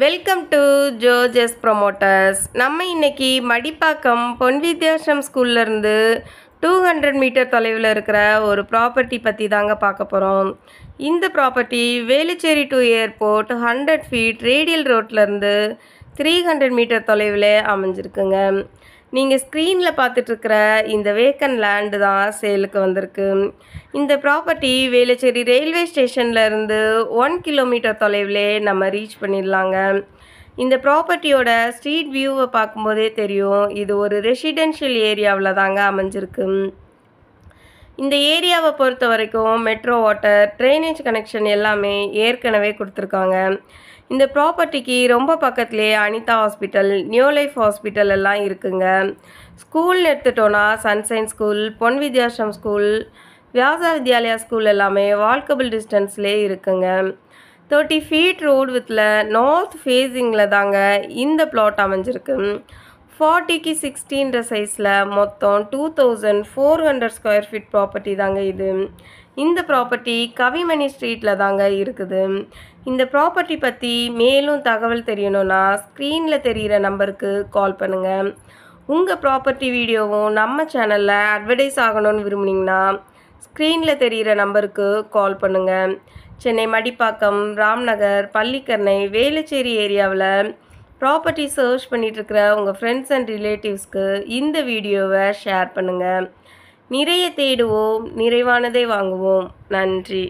Welcome to ஜோஜஸ் promoters. நம்ம இன்னைக்கு மடிப்பாக்கம் பொன் வித்யாசம் ஸ்கூல்லேருந்து 200 மீட்டர் தொலைவில் இருக்கிற ஒரு ப்ராப்பர்ட்டி பற்றி தாங்க பார்க்க போகிறோம். இந்த property Velachery to airport 100 feet radial ரோட்லேருந்து 300 மீட்டர் தொலைவில் அமைஞ்சிருக்குங்க. நீங்கள் ஸ்க்ரீனில் பார்த்துட்ருக்கிற இந்த வேக்கன் லேண்டு தான் சேலுக்கு வந்திருக்கு. இந்த ப்ராப்பர்ட்டி வேலுச்சேரி ரயில்வே ஸ்டேஷன்லேருந்து 1 கிலோமீட்டர் தொலைவில் நம்ம ரீச் பண்ணிடலாங்க. இந்த ப்ராப்பர்ட்டியோட ஸ்ட்ரீட் வியூவை பார்க்கும்போதே தெரியும், இது ஒரு ரெசிடென்ஷியல் ஏரியாவில் தாங்க அமைஞ்சிருக்கு. இந்த ஏரியாவை பொறுத்த வரைக்கும் மெட்ரோ வாட்டர், ட்ரைனேஜ் கனெக்ஷன் எல்லாமே ஏற்கனவே கொடுத்துருக்காங்க. இந்த ப்ராப்பர்ட்டிக்கு ரொம்ப பக்கத்துலேயே Anitha hospital, new life hospital எல்லாம் இருக்குங்க. ஸ்கூல்னு எடுத்துட்டோன்னா சன்சைன் ஸ்கூல், பொன் வித்யாசம் ஸ்கூல், வியாசா வித்யாலயா ஸ்கூல் எல்லாமே வால்கபிள் டிஸ்டன்ஸ்லேயே இருக்குங்க. 30 ஃபீட் ரோடு வித்தில் நார்த் ஃபேஸிங்கில் தாங்க இந்த பிளாட் அமைஞ்சிருக்கு. 40க்கு 60 சைஸில் மொத்தம் 2400 ஸ்கொயர் ஃபீட் ப்ராப்பர்ட்டி தாங்க இது. இந்த ப்ராப்பர்ட்டி கவிமணி ஸ்ட்ரீட்டில் தாங்க இருக்குது. இந்த ப்ராப்பர்ட்டி பற்றி மேலும் தகவல் தெரியணுன்னா ஸ்க்ரீனில் தெரிகிற நம்பருக்கு கால் பண்ணுங்கள். உங்கள் ப்ராப்பர்ட்டி வீடியோவும் நம்ம சேனலில் அட்வர்டைஸ் ஆகணும்னு விரும்புனீங்கன்னா ஸ்க்ரீனில் தெரிகிற நம்பருக்கு கால் பண்ணுங்கள். சென்னை மடிப்பாக்கம், ராம்நகர், பள்ளிக்கரணை, வேலுச்சேரி ஏரியாவில் ப்ராப்பர்ட்டி சர்ச் பண்ணிகிட்ருக்கிற உங்கள் ஃப்ரெண்ட்ஸ் அண்ட் ரிலேட்டிவ்ஸ்க்கு இந்த வீடியோவை ஷேர் பண்ணுங்கள். நிறைய தேடுவோம், நிறைவானதை வாங்குவோம். நன்றி.